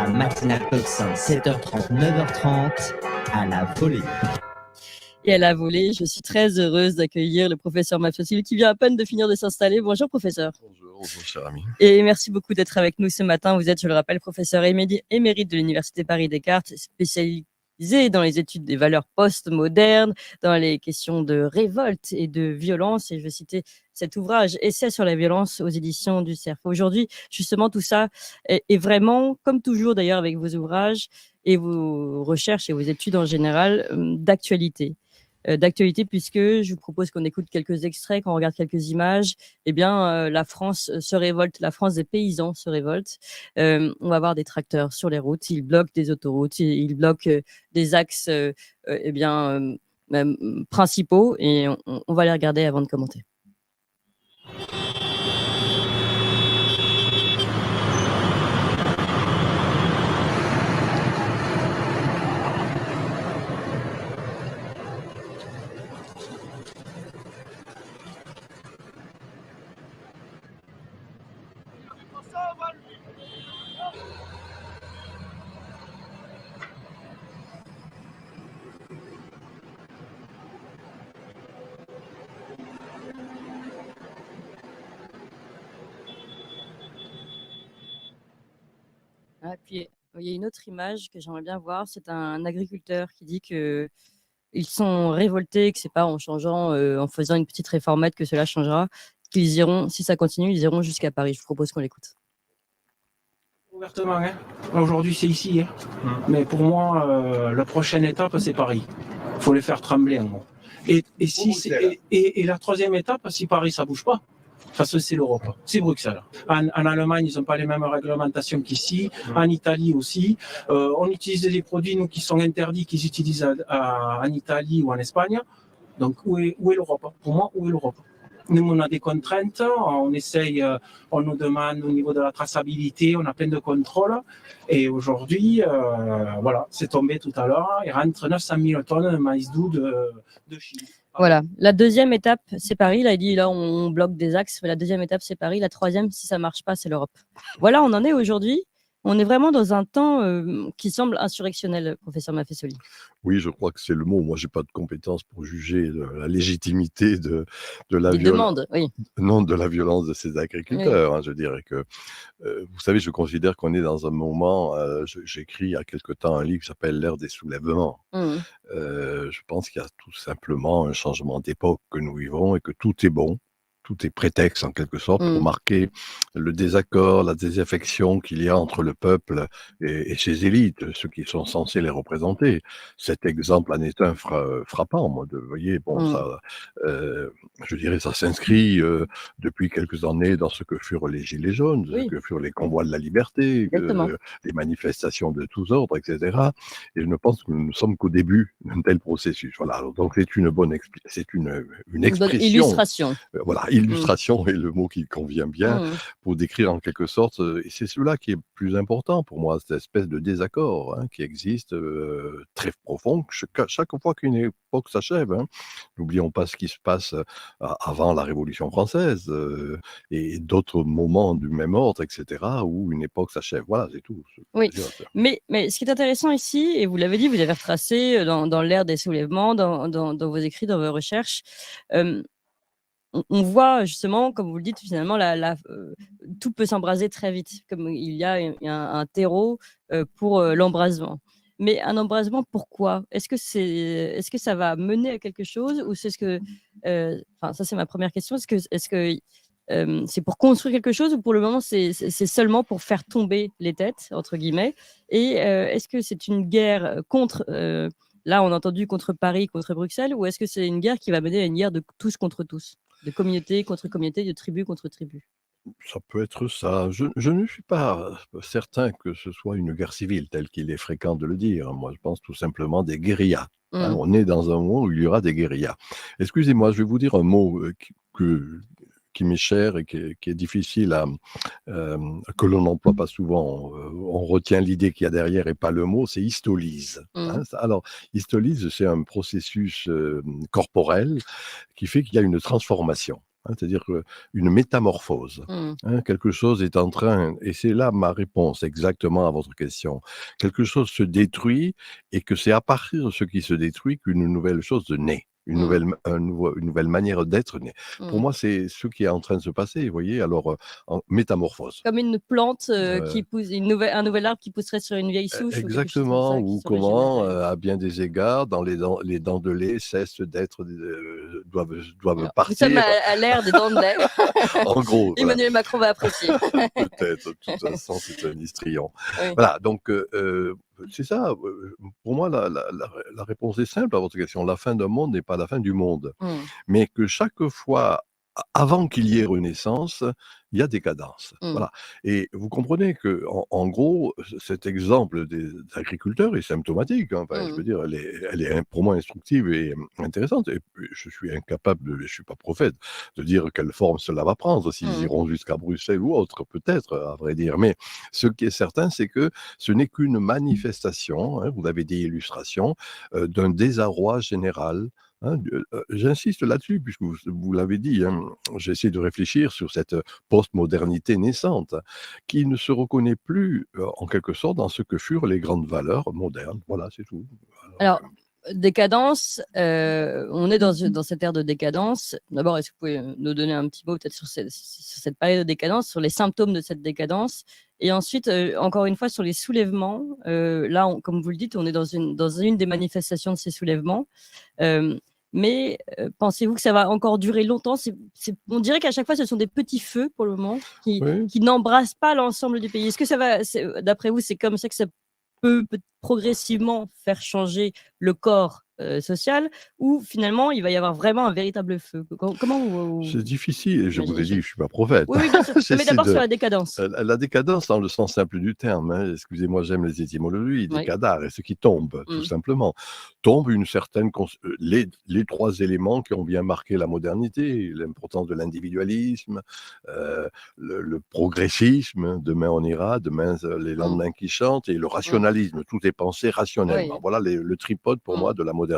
matinale Pulsar, 7h30, 9h30, à la volée. Et à la volée, je suis très heureuse d'accueillir le professeur Mafiosili qui vient à peine de finir de s'installer. Bonjour professeur. Bonjour cher ami. Et merci beaucoup d'être avec nous ce matin. Vous êtes, je le rappelle, professeur émérite de l'Université Paris-Descartes, spécialisé dans les études des valeurs post-modernes, dans les questions de révolte et de violence. Et je vais citer cet ouvrage, Essai sur la violence aux éditions du Cerf. Aujourd'hui, justement, tout ça est vraiment, comme toujours d'ailleurs avec vos ouvrages et vos recherches et vos études en général, d'actualité. D'actualité, puisque je vous propose qu'on écoute quelques extraits, qu'on regarde quelques images. Eh bien, la France se révolte, la France des paysans se révolte. On va voir des tracteurs sur les routes, ils bloquent des autoroutes, ils bloquent des axes principaux, et on va les regarder avant de commenter. Ah, puis il y a une autre image que j'aimerais bien voir, c'est un agriculteur qui dit que ils sont révoltés, que c'est pas en changeant, en faisant une petite réformette que cela changera, qu'ils iront, si ça continue, ils iront jusqu'à Paris. Je vous propose qu'on l'écoute. Ouvertement, hein. Aujourd'hui c'est ici, hein. Mais pour moi, la prochaine étape c'est Paris. Il faut les faire trembler en gros. Et la troisième étape, si Paris ça bouge pas, parce que c'est l'Europe, c'est Bruxelles. En Allemagne, ils n'ont pas les mêmes réglementations qu'ici. En Italie aussi. On utilise des produits nous, qui sont interdits, qu'ils utilisent en Italie ou en Espagne. Donc où est l'Europe? Pour moi, où est l'Europe? Nous, on a des contraintes, on essaye, on nous demande au niveau de la traçabilité, on a plein de contrôles. Et aujourd'hui, voilà, c'est tombé tout à l'heure, il rentre 900 000 tonnes de maïs doux de Chine. Voilà, la deuxième étape, c'est Paris. Là, il dit, là, on bloque des axes. La deuxième étape, c'est Paris. La troisième, si ça ne marche pas, c'est l'Europe. Voilà, on en est aujourd'hui. On est vraiment dans un temps qui semble insurrectionnel, professeur Mafiosili. Oui, je crois que c'est le mot. Moi, je n'ai pas de compétences pour juger la légitimité de la violence. Oui. Non, de la violence de ces agriculteurs. Oui. Hein, je dirais que, vous savez, je considère qu'on est dans un moment. J'écris il y a quelque temps un livre qui s'appelle L'ère des soulèvements. Je pense qu'il y a tout simplement un changement d'époque que nous vivons et que tout est bon. Tout est prétexte, en quelque sorte, pour marquer le désaccord, la désaffection qu'il y a entre le peuple et ses élites, ceux qui sont censés les représenter. Cet exemple en est un frappant, moi. Vous voyez, bon, ça, je dirais, ça s'inscrit depuis quelques années dans ce que furent les Gilets jaunes, ce que furent les convois de la liberté, les manifestations de tous ordres, etc. Et je ne pense que nous ne sommes qu'au début d'un tel processus. Voilà. Donc, c'est une bonne expression. Bonne illustration. Voilà. Illustration est le mot qui convient bien pour décrire en quelque sorte, et c'est cela qui est plus important pour moi, cette espèce de désaccord qui existe, très profond, chaque fois qu'une époque s'achève. N'oublions pas ce qui se passe avant la Révolution française et d'autres moments du même ordre, etc., où une époque s'achève. Voilà, c'est tout. Oui, mais ce qui est intéressant ici, et vous l'avez dit, vous avez retracé dans l'ère des soulèvements, dans vos écrits, dans vos recherches, on voit justement, comme vous le dites, finalement, tout peut s'embraser très vite, comme il y a un terreau pour l'embrasement. Mais un embrasement, pourquoi? Est-ce que ça va mener à quelque chose, ou c'est ça c'est ma première question. Est-ce que c'est pour construire quelque chose, ou pour le moment c'est seulement pour faire tomber les têtes, entre guillemets? Et est-ce que c'est une guerre contre là on a entendu contre Paris, contre Bruxelles, ou est-ce que c'est une guerre qui va mener à une guerre de tous contre tous, de communauté contre communauté, de tribu contre tribu? Ça peut être ça. Je ne suis pas certain que ce soit une guerre civile, telle qu'il est fréquent de le dire. Moi, je pense tout simplement des guérillas. On est dans un moment où il y aura des guérillas. Excusez-moi, je vais vous dire un mot qui m'est cher et qui est difficile que l'on n'emploie pas souvent. On retient l'idée qu'il y a derrière et pas le mot, c'est histolyse. Alors, histolyse, c'est un processus corporel qui fait qu'il y a une transformation. hein, c'est-à-dire une métamorphose. Hein, quelque chose est en train, et c'est là ma réponse exactement à votre question, quelque chose se détruit et que c'est à partir de ce qui se détruit qu'une nouvelle chose naît. Une nouvelle manière d'être née. Pour moi, c'est ce qui est en train de se passer, vous voyez, alors en métamorphose. Comme une plante qui pousse, un nouvel arbre qui pousserait sur une vieille souche ou quelque chose comme Exactement, ça, qui ou se comment, régénérerait. à bien des égards, les dents de lait cessent d'être, doivent Alors, nous sommes partir, à l'ère des dents de lait. en gros, voilà. Emmanuel Macron va apprécier. Peut-être, de toute façon, c'est un histrion. Oui. Voilà, donc c'est ça, pour moi, la réponse est simple à votre question. La fin d'un monde n'est pas la fin du monde, mais que chaque fois, avant qu'il y ait renaissance, il y a décadence. Voilà. Et vous comprenez en gros, cet exemple des agriculteurs est symptomatique, hein. Enfin, je veux dire, elle est pour moi instructive et intéressante. Et puis, je suis incapable, je ne suis pas prophète, de dire quelle forme cela va prendre, s'ils iront jusqu'à Bruxelles ou autre, peut-être, à vrai dire. Mais ce qui est certain, c'est que ce n'est qu'une manifestation, hein, vous avez des illustrations, d'un désarroi général. Hein, j'insiste là-dessus, puisque vous l'avez dit, hein, j'essaie de réfléchir sur cette postmodernité naissante, qui ne se reconnaît plus, en quelque sorte, dans ce que furent les grandes valeurs modernes. Voilà, c'est tout. Alors, décadence, on est dans cette ère de décadence. D'abord, est-ce que vous pouvez nous donner un petit mot peut-être sur cette période de décadence, sur les symptômes de cette décadence? Et ensuite, encore une fois, sur les soulèvements. Là, comme vous le dites, on est dans une des manifestations de ces soulèvements. Mais pensez-vous que ça va encore durer longtemps? On dirait qu'à chaque fois, ce sont des petits feux pour le moment qui n'embrassent pas l'ensemble du pays. Est-ce que ça va, d'après vous, c'est comme ça que ça peut progressivement faire changer le corps social, ou finalement il va y avoir vraiment un véritable feu? Comment vous C'est difficile, et je vous ai dit, je imaginez? ne suis pas prophète. Oui, oui, bien sûr. Mais d'abord sur la décadence. La décadence dans le sens simple du terme, hein, excusez-moi, j'aime les étymologies, Oui. décadare, et ce qui tombe, tout simplement. Tombe une certaine les trois éléments qui ont bien marqué la modernité, l'importance de l'individualisme, le progressisme, demain on ira, demain les lendemains qui chantent, et le rationalisme, tout est pensé rationnellement. Oui. Voilà le tripode pour moi de la modernité,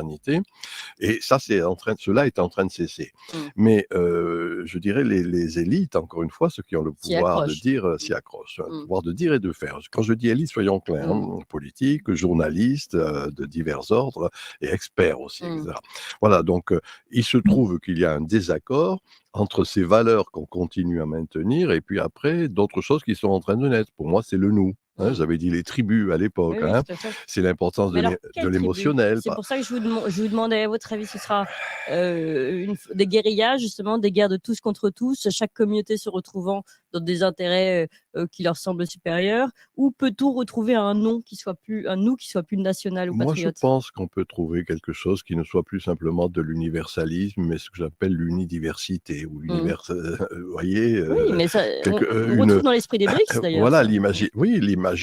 et ça, cela est en train de cesser. Mais je dirais les élites, encore une fois, ceux qui ont le pouvoir de dire, s'y accrochent, le pouvoir de dire et de faire. Quand je dis élite, soyons clairs, hein, politiques, journalistes de divers ordres et experts aussi, etc. Voilà, donc il se trouve qu'il y a un désaccord entre ces valeurs qu'on continue à maintenir et puis après d'autres choses qui sont en train de naître. Pour moi, c'est le nous. Hein, j'avais dit les tribus à l'époque. Oui, Hein. tout à fait. C'est l'importance Mais alors, de quelle tribu? l'émotionnel. C'est pour ça que je vous demandais, à votre avis, ce sera des guérillages, justement, des guerres de tous contre tous, chaque communauté se retrouvant dans des intérêts qui leur semblent supérieurs, ou peut-on retrouver un nous qui soit plus national ou Moi, je patriote? pense qu'on peut trouver quelque chose qui ne soit plus simplement de l'universalisme, mais ce que j'appelle l'unidiversité ou vous voyez, Oui, mais ça, on une retrouve dans l'esprit des BRICS, d'ailleurs. voilà Ça.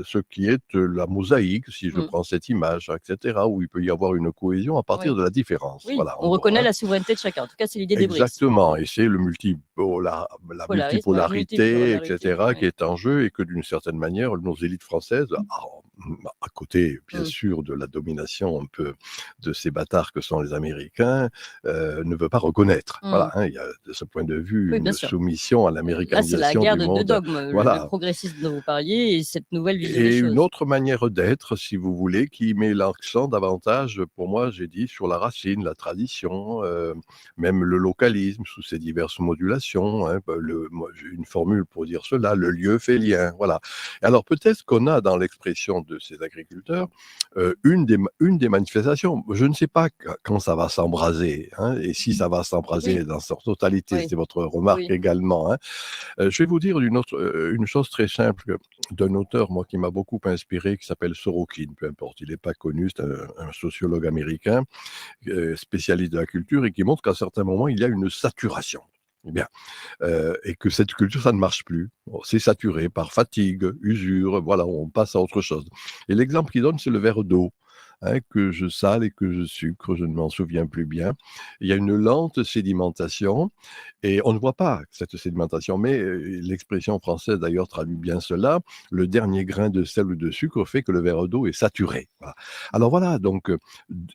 ce qui est la mosaïque, si je prends cette image, etc., où il peut y avoir une cohésion à partir de la différence. Oui, Voilà, on reconnaît la souveraineté de chacun. En tout cas, c'est l'idée des BRICS. exactement, et c'est la multipolarité, etc., qui est en jeu, et que d'une certaine manière, nos élites françaises, à côté, bien sûr, de la domination un peu de ces bâtards que sont les Américains, ne veut pas reconnaître. Voilà, hein, il y a de ce point de vue une soumission à l'américanisation là, c'est la guerre du de monde. dogmes, Voilà. le progressisme dont vous parliez et cette nouvelle vision des Et choses. une autre manière d'être, si vous voulez, qui met l'accent davantage, pour moi, j'ai dit, sur la racine, la tradition, même le localisme sous ses diverses modulations. Hein, moi, j'ai une formule pour dire cela, le lieu fait lien. Voilà. Alors peut-être qu'on a dans l'expression de ces agriculteurs une des manifestations. Je ne sais pas quand ça va s'embraser, hein, et si ça va s'embraser dans sa totalité, c'est votre remarque également. Hein. Je vais vous dire une chose très simple d'un auteur, moi, qui m'a beaucoup inspiré, qui s'appelle Sorokin, peu importe, il n'est pas connu, c'est un sociologue américain, spécialiste de la culture, et qui montre qu'à certains moments, il y a une saturation. Eh bien, et que cette culture, ça ne marche plus. Bon, c'est saturé par fatigue, usure, voilà, on passe à autre chose. Et l'exemple qu'il donne, c'est le verre d'eau. que je sale et que je sucre, je ne m'en souviens plus bien. Il y a une lente sédimentation et on ne voit pas cette sédimentation, mais l'expression française d'ailleurs traduit bien cela. Le dernier grain de sel ou de sucre fait que le verre d'eau est saturé. Voilà. Alors voilà, donc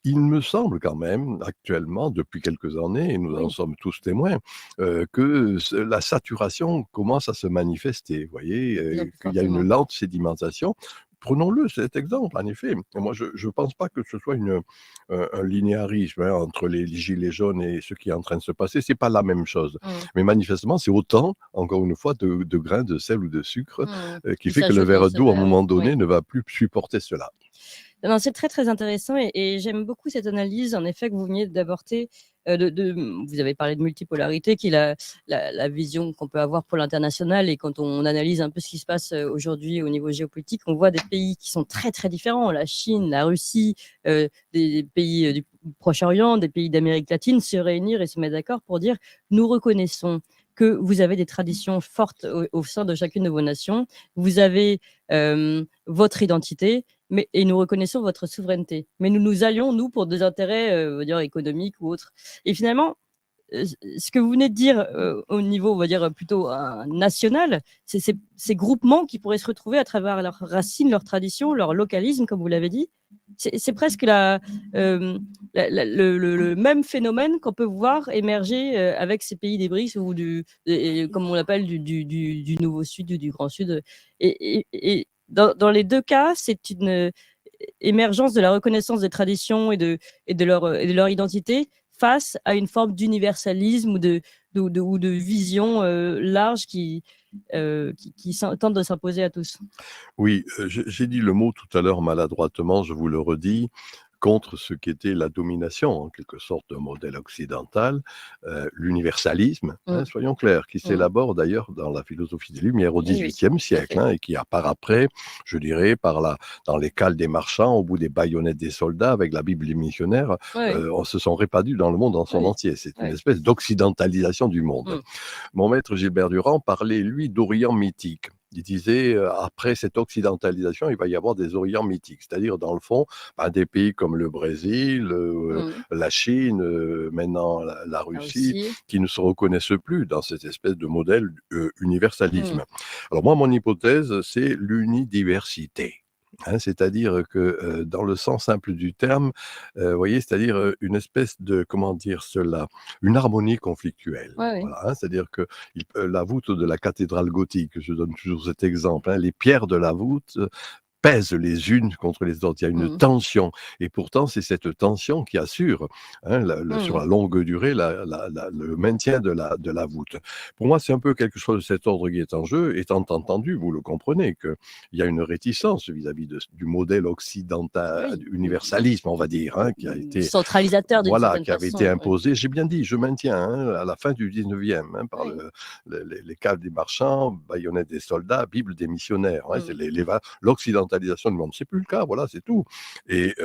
il me semble quand même actuellement, depuis quelques années, et nous en Oui, sommes tous témoins, que la saturation commence à se manifester. Vous voyez, de plus en plus qu'il y a une fortement. lente sédimentation. Prenons-le, cet exemple, en effet. Et moi, je ne pense pas que ce soit un linéarisme entre les gilets jaunes et ce qui est en train de se passer. C'est pas la même chose. Mmh. Mais manifestement, c'est autant, encore une fois, de grains de sel ou de sucre Mmh. qui Qui fait que le s'ajoute dans verre ce d'eau, à un verre, moment oui. donné, ne va plus supporter cela. Non, c'est très, très intéressant et j'aime beaucoup cette analyse, en effet, que vous veniez d'aborder. Vous avez parlé de multipolarité, qui est la vision qu'on peut avoir pour l'international. Et quand on analyse un peu ce qui se passe aujourd'hui au niveau géopolitique, on voit des pays qui sont très, très différents. La Chine, la Russie, des pays du Proche-Orient, des pays d'Amérique latine se réunir et se mettre d'accord pour dire nous reconnaissons que vous avez des traditions fortes au sein de chacune de vos nations. Vous avez votre identité, et nous reconnaissons votre souveraineté. Mais nous nous allions, nous, pour des intérêts on va dire, économiques ou autres. Et finalement, ce que vous venez de dire au niveau, on va dire, plutôt national, c'est ces groupements qui pourraient se retrouver à travers leurs racines, leurs traditions, leur localisme, comme vous l'avez dit. C'est presque le même phénomène qu'on peut voir émerger avec ces pays des BRICS ou comme on l'appelle, du Nouveau Sud ou du Grand Sud. Et dans les deux cas, c'est une émergence de la reconnaissance des traditions et de leur identité face à une forme d'universalisme ou de vision large qui tente de s'imposer à tous. Oui, j'ai dit le mot tout à l'heure maladroitement, je vous le redis, contre ce qu'était la domination, en quelque sorte, d'un modèle occidental, l'universalisme, Mmh. soyons clairs, qui Mmh. s'élabore d'ailleurs dans la philosophie des Lumières au Oui, oui, XVIIIe tout à siècle, fait. et qui apparaît après, je dirais, dans les cales des marchands, au bout des baïonnettes des soldats, avec la Bible des missionnaires, Oui, oui. on se sont répandus dans le monde en son Oui, entier. C'est une oui. espèce d'occidentalisation du monde. Mmh. Mon maître Gilbert Durand parlait, lui, d'Orient mythique. Il disait, après cette occidentalisation, il va y avoir des Orients mythiques, c'est-à-dire, dans le fond, des pays comme le Brésil, Mmh. la Chine, maintenant la La Russie, Russie. qui ne se reconnaissent plus dans cette espèce de modèle Mmh. universalisme. Alors moi, mon hypothèse, c'est l'unidiversité. C'est-à-dire que dans le sens simple du terme, vous voyez, c'est-à-dire une espèce de, comment dire cela, une harmonie conflictuelle. Ouais, oui. Voilà, c'est-à-dire que la voûte de la cathédrale gothique, je donne toujours cet exemple, les pierres de la voûte pèsent les unes contre les autres. Il y a une Mmh. tension et pourtant c'est cette tension qui assure, sur Mmh. la longue durée le maintien de la voûte. Pour moi, c'est un peu quelque chose de cet ordre qui est en jeu, étant entendu, vous le comprenez, qu'il y a une réticence vis-à-vis du modèle occidental, Oui. du universalisme, on va dire, qui a été Centralisateur d'une voilà, certaine qui avait été façon. Oui. imposé, j'ai bien dit, je maintiens, à la fin du 19e, par Oui. les caves des marchands, baïonnettes des soldats, Bible des missionnaires. C'est Mmh. l'occidentalisation du monde. C'est plus le cas, voilà, c'est tout. Et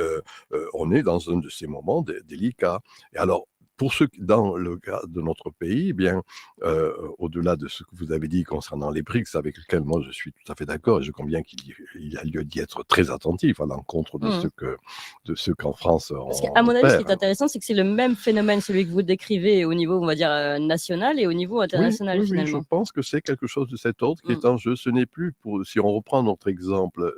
on est dans un de ces moments délicats. Et alors, pour ceux dans le cas de notre pays, eh bien, au-delà de ce que vous avez dit concernant les BRICS, avec lequel moi je suis tout à fait d'accord, et je conviens qu'il a lieu d'y être très attentif à l'encontre de Mmh. ce qu'en France Parce qu'à on mon avis, ce qui opère. est intéressant, c'est que c'est le même phénomène, celui que vous décrivez au niveau, on va dire, national et au niveau Oui, international, oui, oui, je finalement. pense que c'est quelque chose de cet ordre qui Mmh. est en jeu. Ce n'est plus, si on reprend notre exemple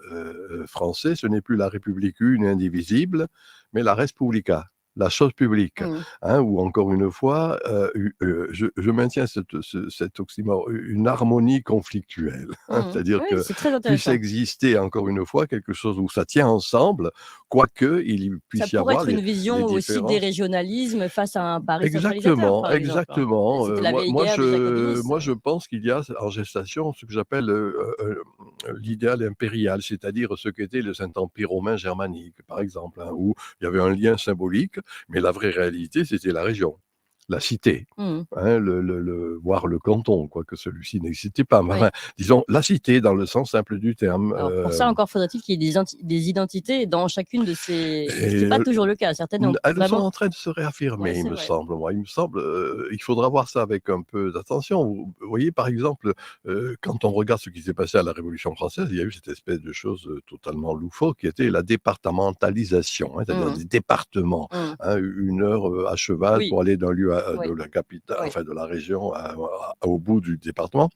français, ce n'est plus la République une et indivisible, mais la Respublica, la chose publique. Mmh. Ou encore une fois, je maintiens cet oxymore, une harmonie conflictuelle. Mmh. C'est-à-dire Oui, que c'est très puisse intéressant. exister, encore une fois, quelque chose où ça tient ensemble, quoique il Ça puisse y pourrait avoir être une les vision aussi des différences. régionalismes face à un Paris centralisateur, Exactement, par exemple, hein. exactement. C'était la vieille guerre des jacobinistes. Moi, je pense qu'il y a en gestation ce que j'appelle l'idéal impérial, c'est-à-dire ce qu'était le Saint-Empire romain germanique, par exemple, où il y avait un lien symbolique, mais la vraie réalité, c'était la région. la cité, Mmh. hein, voire le canton, quoique celui-ci n'existait pas. Mais Oui. enfin, disons la cité dans le sens simple du terme. Alors pour ça encore faudrait-il qu'il y ait des identités dans chacune de ces ce qui Et n'est pas toujours le cas. Certaines ont elles sont vraiment en train de se réaffirmer, ouais, il c'est me vrai. semble, moi. Il me semble, il faudra voir ça avec un peu d'attention. Vous voyez, par exemple, quand on regarde ce qui s'est passé à la Révolution française, il y a eu cette espèce de chose, totalement loufoque qui était la départementalisation, hein, c'est-à-dire Mmh. des départements, Mmh. hein, 1 heure, à cheval Oui, pour aller d'un lieu oui, de la capitale, oui. enfin de la région au bout du département.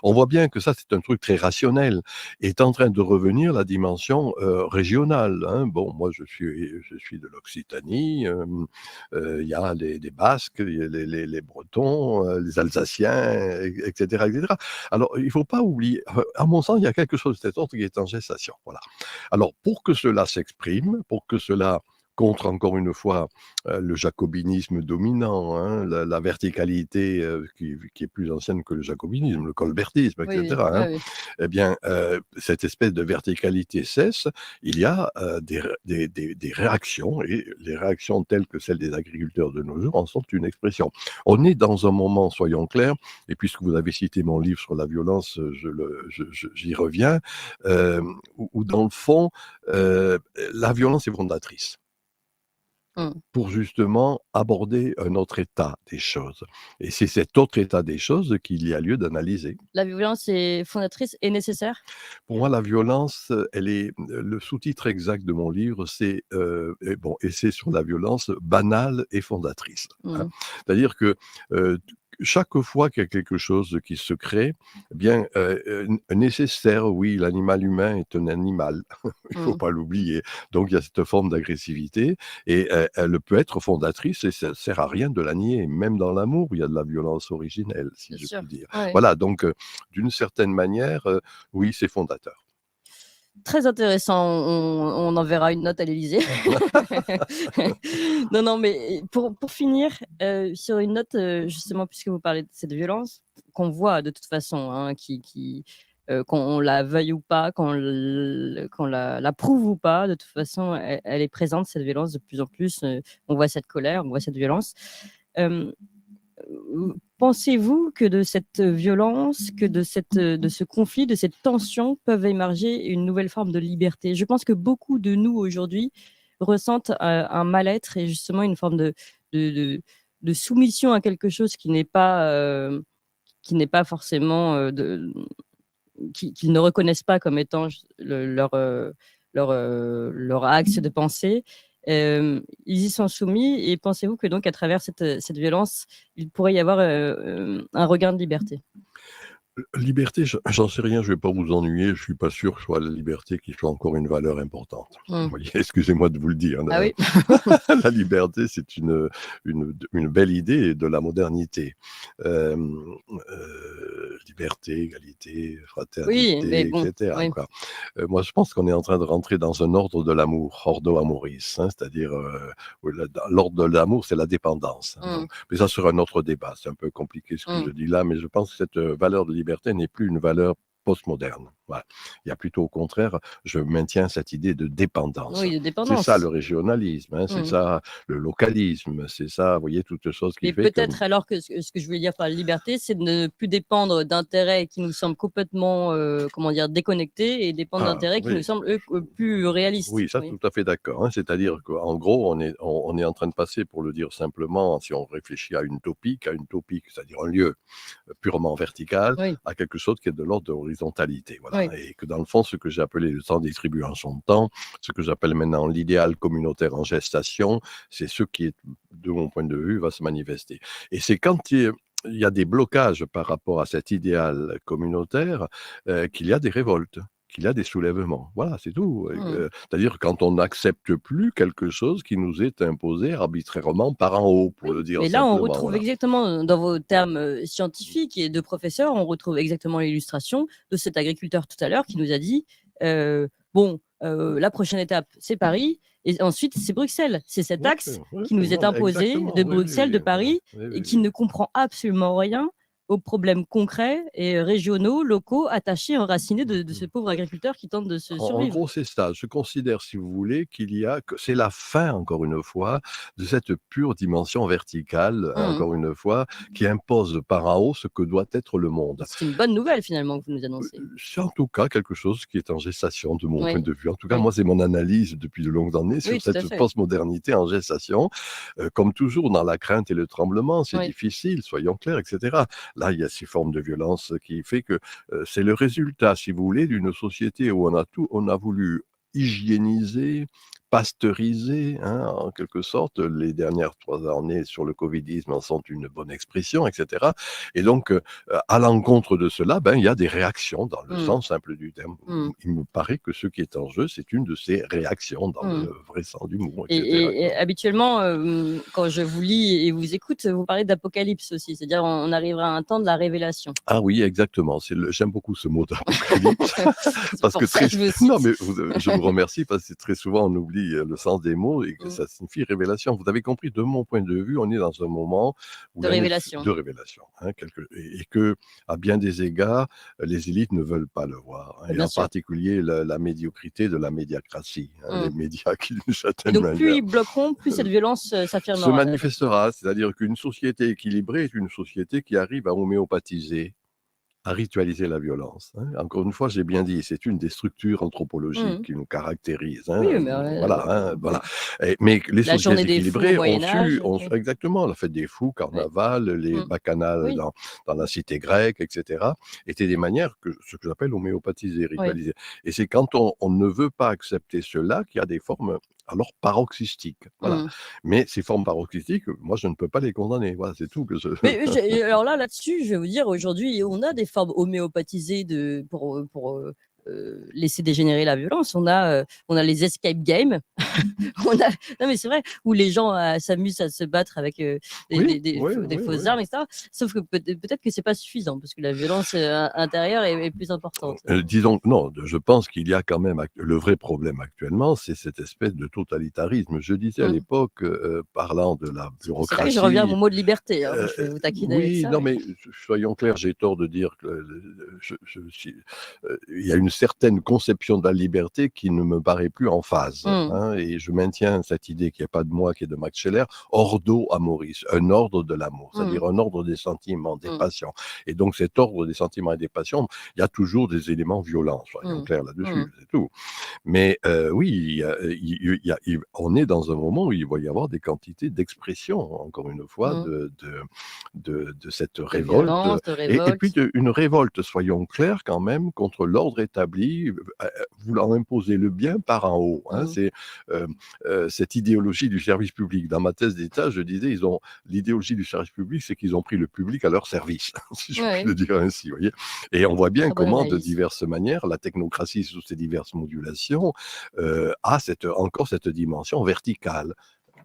On voit bien que ça, c'est un truc très rationnel. Est en train de revenir la dimension, régionale, hein. Bon, moi, je suis de l'Occitanie, il y a les Basques, il y a les Bretons, les Alsaciens, et cetera, et cetera. Alors, il ne faut pas oublier, à mon sens, il y a quelque chose de cet ordre qui est en gestation, voilà. Alors, pour que cela s'exprime, pour que cela contre, encore une fois, le jacobinisme dominant, hein, la verticalité, qui est plus ancienne que le jacobinisme, le colbertisme, Oui, oui. etc., Oui, hein. oui. Eh bien, cette espèce de verticalité cesse, il y a, des réactions, et les réactions telles que celles des agriculteurs de nos jours en sont une expression. On est dans un moment, soyons clairs, et puisque vous avez cité mon livre sur la violence, j'y reviens, où dans le fond, la violence est fondatrice. Mmh. Pour justement aborder un autre état des choses. Et c'est cet autre état des choses qu'il y a lieu d'analyser. La violence est fondatrice et nécessaire? Pour moi, la violence, elle est le sous-titre exact de mon livre, c'est, et bon, Essai sur la violence banale et fondatrice, hein. Mmh. C'est-à-dire que, chaque fois qu'il y a quelque chose qui se crée, eh bien, nécessaire, oui, l'animal humain est un animal, il ne faut Mmh. pas l'oublier. Donc il y a cette forme d'agressivité, et elle peut être fondatrice, et ça ne sert à rien de la nier. Même dans l'amour, il y a de la violence originelle, si Bien je sûr. puis dire. Ouais. Voilà, donc d'une certaine manière, oui, c'est fondateur. Très intéressant, on enverra une note à l'Élysée. Non, non, mais pour finir, sur une note, justement, puisque vous parlez de cette violence qu'on voit de toute façon, hein, qu'on la veuille ou pas, qu'on la prouve ou pas, de toute façon, elle est présente, cette violence, de plus en plus, on voit cette colère, on voit cette violence. Hem Pensez-vous que de cette violence, que de ce conflit, de cette tension peuvent émerger une nouvelle forme de liberté? Je pense que beaucoup de nous aujourd'hui ressentent, un mal-être et justement une forme de de de soumission à quelque chose qui n'est pas forcément, qu'ils ne reconnaissent pas comme étant leur axe de pensée. Ils y sont soumis et pensez-vous que donc à travers cette violence, il pourrait y avoir, un regain de liberté? Liberté, j'en sais rien, je vais pas vous ennuyer, je suis pas sûr que ce soit la liberté qui soit encore une valeur importante. Vous Mmh. voyez? Excusez-moi de vous le dire, Ah oui? la liberté, c'est une belle idée de la modernité. Liberté, égalité, Oui, mais fraternité, et bon, cetera, oui. quoi. Moi, je pense qu'on est en train de rentrer dans un ordre de l'amour, ordo amoris, hein, c'est-à-dire, l'ordre de l'amour, c'est la dépendance, hein, Mmh. donc mais ça sera un autre débat. C'est un peu compliqué ce que je Mmh. dis là, mais je pense que cette, valeur de liberté n'est plus une valeur postmoderne. Voilà. Il y a plutôt au contraire, je maintiens cette idée de dépendance. Oui, de C'est ça dépendance. le régionalisme, hein, c'est Mmh. ça le localisme, c'est ça, vous voyez, toute chose qui Mais fait que peut-être alors que ce que je voulais dire par liberté, c'est de ne plus dépendre d'intérêts qui nous semblent complètement, comment dire? Déconnectés et dépendre ah d'intérêts qui nous oui. semblent, eux, plus réalistes. Oui, ça, Oui. tout à fait d'accord, hein. C'est-à-dire qu'en gros, on est en train de passer, pour le dire simplement, si on réfléchit à une topique, c'est-à-dire un lieu purement vertical, Oui, à quelque chose qui est de l'ordre de l'horizontalité, voilà. oui. Et que dans le fond, ce que j'ai appelé le temps des tribus en son temps, ce que j'appelle maintenant l'idéal communautaire en gestation, c'est ce qui est, de mon point de vue, va se manifester. Et c'est quand il y a des blocages par rapport à cet idéal communautaire, qu'il y a des révoltes, qu'il y a des soulèvements. Voilà, c'est tout. Mmh. C'est-à-dire quand on n'accepte plus quelque chose qui nous est imposé arbitrairement par en haut, pour Oui, le dire mais là, on simplement, retrouve voilà. exactement, dans vos termes, scientifiques et de professeur, on retrouve exactement l'illustration de cet agriculteur tout à l'heure qui nous a dit, «Bon, la prochaine étape, c'est Paris et ensuite c'est Bruxelles». C'est cet Bien axe sûr, oui, qui nous est voilà, imposé exactement, de oui, oui, Bruxelles, de oui, voilà. Paris Oui, et oui, qui oui. ne comprend absolument rien aux problèmes concrets et régionaux, locaux, attachés, enracinés de ce pauvre agriculteur qui tente de se En survivre. gros, c'est ça. Je considère, si vous voulez, que c'est la fin, encore une fois, de cette pure dimension verticale, encore une fois, qui impose par en haut ce que doit être le monde. C'est une bonne nouvelle finalement que vous nous annoncez. C'est en tout cas quelque chose qui est en gestation de mon Oui. point de vue. En tout cas, Oui. moi, c'est mon analyse depuis de longues années sur Oui, tout à cette fait. postmodernité en gestation. Comme toujours, dans la crainte et le tremblement, c'est Oui. difficile, soyons clairs, etc. Là, il y a ces formes de violence qui fait que c'est le résultat, si vous voulez, d'une société où on a voulu hygiéniser, pasteuriser, en quelque sorte. Les dernières 3 années sur le covidisme en sont une bonne expression, etc. Et donc, à l'encontre de cela, il y a des réactions dans le sens simple du terme. Il me paraît que ce qui est en jeu, c'est une de ces réactions dans le vrai sens du mot, etc. Et habituellement, quand je vous lis et vous écoute, vous parlez d'apocalypse aussi, c'est-à-dire on arrivera à un temps de la révélation. Ah oui, exactement. J'aime beaucoup ce mot d'apocalypse. Parce que non, mais je vous remercie parce que très souvent on oublie le sens des mots et que ça signifie révélation. Vous avez compris, de mon point de vue, on est dans un moment où de révélation. Et que, à bien des égards, les élites ne veulent pas le voir. Et en particulier la médiocrité de la médiacratie, les médias qui d'une certaine manière. Donc plus ils bloqueront, plus cette violence s'affirmera. Se manifestera, c'est-à-dire qu'une société équilibrée est une société qui arrive à homéopathiser, à ritualiser la violence. Encore une fois, j'ai bien dit, c'est une des structures anthropologiques qui nous caractérisent. Oui, mais voilà. Mais les sociétés équilibrées ont su exactement la fête des fous, carnaval, les bacchanales dans la cité grecque, etc. étaient des manières ce que j'appelle homéopathiser, ritualiser. Et c'est quand on ne veut pas accepter cela qu'il y a des formes alors paroxystiques. Voilà. Mais ces formes paroxystiques, moi, je ne peux pas les condamner. Voilà, c'est tout que je... Mais alors là-dessus, je vais vous dire, aujourd'hui, on a des formes homéopathisées pour laisser dégénérer la violence. On a les escape games. Non, mais c'est vrai, où les gens s'amusent à se battre avec des fausses armes, etc. Sauf que peut-être que c'est pas suffisant, parce que la violence intérieure est plus importante. Disons, non, je pense qu'il y a quand même, le vrai problème actuellement, c'est cette espèce de totalitarisme. Je disais à l'époque, parlant de la bureaucratie... C'est vrai que je reviens à mon mot de liberté, je vais vous taquiner avec ça. Oui, non, mais soyons clairs, j'ai tort de dire que il y a une certaine conception de la liberté qui ne me paraît plus en phase. Et je maintiens cette idée qu'il n'y a pas de moi, qui est de Max Scheler, ordo amoris, un ordre de l'amour, c'est-à-dire un ordre des sentiments, des passions. Et donc cet ordre des sentiments et des passions, il y a toujours des éléments violents, soyons clairs là-dessus, c'est tout. Mais oui, on est dans un moment où il va y avoir des quantités d'expression, encore une fois, de cette révolte. Violence, Et puis une révolte, soyons clairs quand même, contre l'ordre établi, voulant imposer le bien par en haut. C'est cette idéologie du service public. Dans ma thèse d'État, je disais, l'idéologie du service public, c'est qu'ils ont pris le public à leur service, si je puis le dire ainsi. Voyez. Et on voit bien comment, de diverses manières, la technocratie, sous ses diverses modulations, a encore cette dimension verticale,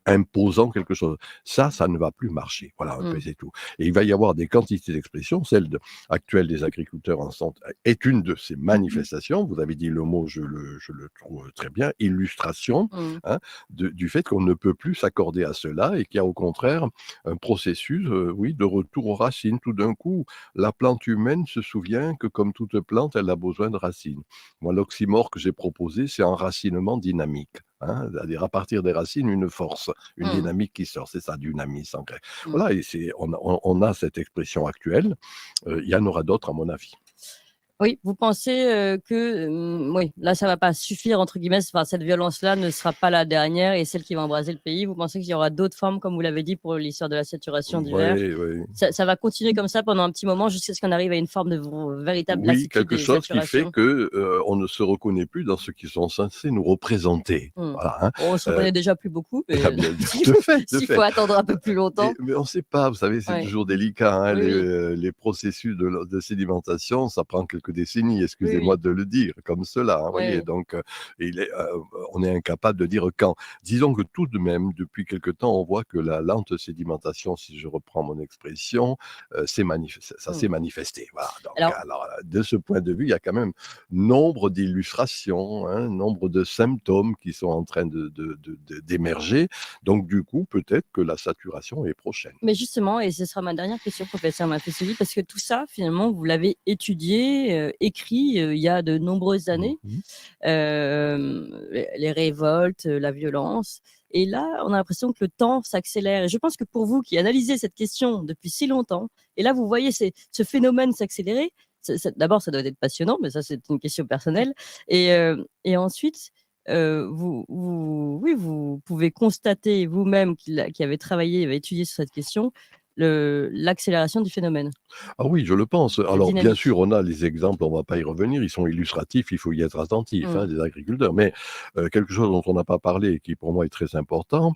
imposant quelque chose. Ça ne va plus marcher. Voilà, c'est tout. Et il va y avoir des quantités d'expressions. Celle actuelle des agriculteurs en sont est une de ces manifestations. Vous avez dit le mot, je le trouve très bien, illustration du fait qu'on ne peut plus s'accorder à cela et qu'il y a au contraire un processus, de retour aux racines. Tout d'un coup, la plante humaine se souvient que comme toute plante, elle a besoin de racines. Moi, l'oxymore que j'ai proposé, c'est enracinement dynamique. C'est-à-dire à partir des racines, une force, une dynamique qui sort, c'est ça, dynamisme en grec. Voilà, et on a cette expression actuelle, il y en aura d'autres à mon avis. Oui, vous pensez que là, ça ne va pas suffire, entre guillemets, cette violence-là ne sera pas la dernière et celle qui va embraser le pays. Vous pensez qu'il y aura d'autres formes, comme vous l'avez dit, pour l'histoire de la saturation du verre? Oui. Ça va continuer comme ça pendant un petit moment, jusqu'à ce qu'on arrive à une forme de véritable lassitude. Oui, quelque chose qui fait qu'on ne se reconnaît plus dans ce qu'ils sont censés nous représenter. Voilà, on se reconnaît déjà plus beaucoup, mais s'il faut attendre un peu plus longtemps. Mais on ne sait pas, vous savez, c'est toujours délicat. Les processus de sédimentation, ça prend quelques quelques décennies, excusez-moi de le dire comme cela. Hein, voyez, donc on est incapable de dire quand. Disons que tout de même, depuis quelque temps, on voit que la lente sédimentation, si je reprends mon expression, ça s'est manifesté. Voilà. Donc, alors, de ce point de vue, il y a quand même nombre d'illustrations, hein, nombre de symptômes qui sont en train d'émerger. Donc, du coup, peut-être que la saturation est prochaine. Mais justement, et ce sera ma dernière question, professeur Maffesoli, parce que tout ça, finalement, vous l'avez étudié, écrit il y a de nombreuses années, les révoltes, la violence. Et là, on a l'impression que le temps s'accélère. Et je pense que pour vous qui analysez cette question depuis si longtemps, et là, vous voyez ce phénomène s'accélérer, d'abord, ça doit être passionnant, mais ça, c'est une question personnelle. Et ensuite, vous pouvez constater vous-même qui avez travaillé, avez étudié sur cette question, l'accélération du phénomène. Ah oui, je le pense. Alors, bien sûr, on a les exemples, on ne va pas y revenir, ils sont illustratifs, il faut y être attentif, des agriculteurs. Mais quelque chose dont on n'a pas parlé et qui, pour moi, est très important,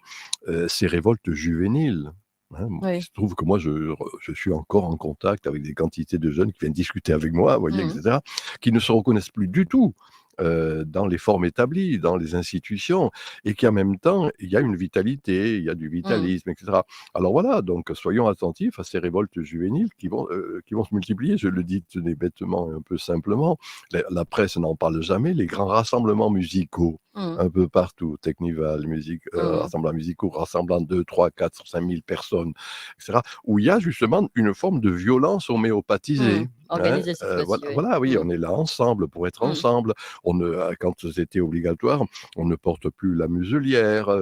ces révoltes juvéniles. Hein, il se trouve que moi, je suis encore en contact avec des quantités de jeunes qui viennent discuter avec moi, vous voyez, etc., qui ne se reconnaissent plus du tout dans les formes établies, dans les institutions, et qui en même temps, il y a une vitalité, il y a du vitalisme, etc. Alors voilà, donc soyons attentifs à ces révoltes juvéniles qui vont se multiplier. Je le dis bêtement et un peu simplement, la presse n'en parle jamais, les grands rassemblements musicaux, un peu partout, Technival, rassemblements musicaux, rassemblant 2, 3, 4, 5 000 personnes, etc., où il y a justement une forme de violence homéopathisée. Organisée cette fois-ci, voilà, oui, on est là ensemble pour être ensemble. Quand c'était obligatoire, on ne porte plus la muselière,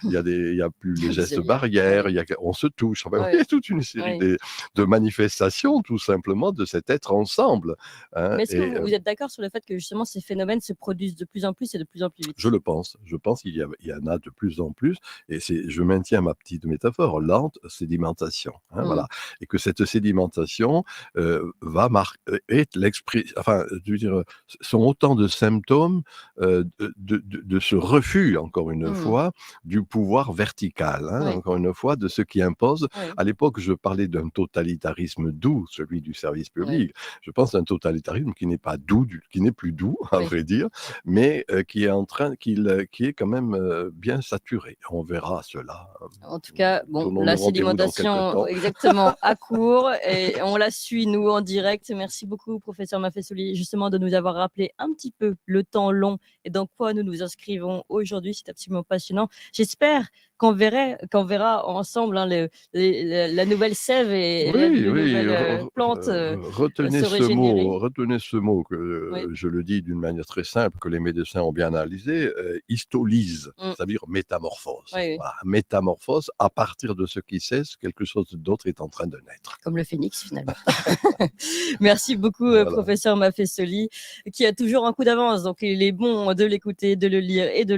il y a plus les gestes barrières, on se touche. Enfin, il y a toute une série de manifestations, tout simplement, de cet être ensemble. Hein, mais est-ce que vous êtes d'accord sur le fait que justement ces phénomènes se produisent de plus en plus et de plus en plus vite? Je le pense. Je pense qu'il y en a de plus en plus. Et je maintiens ma petite métaphore, lente sédimentation. Hein, voilà. Et que cette sédimentation sont autant de symptômes de ce refus, encore une fois, du pouvoir vertical, encore une fois, de ce qui impose. À l'époque, je parlais d'un totalitarisme doux, celui du service public. Je pense à un totalitarisme qui n'est pas doux, qui n'est plus doux, à vrai dire, mais qui est quand même bien saturé. On verra cela. En tout cas, la sédimentation, exactement, à court, et on la suit, nous, en direct. Merci beaucoup, professeur Maffesoli, justement, de nous avoir rappelé un petit peu le temps long et dans quoi nous nous inscrivons aujourd'hui. C'est absolument passionnant. J'espère qu'on verra ensemble la nouvelle sève et la nouvelle plante retenez ce mot que je le dis d'une manière très simple, que les médecins ont bien analysé, histolyse, c'est-à-dire métamorphose. Voilà, métamorphose, à partir de ce qui cesse, quelque chose d'autre est en train de naître. Comme le phénix, finalement. Merci beaucoup, professeur Maffesoli, qui a toujours un coup d'avance, donc il est bon de l'écouter, de le lire et de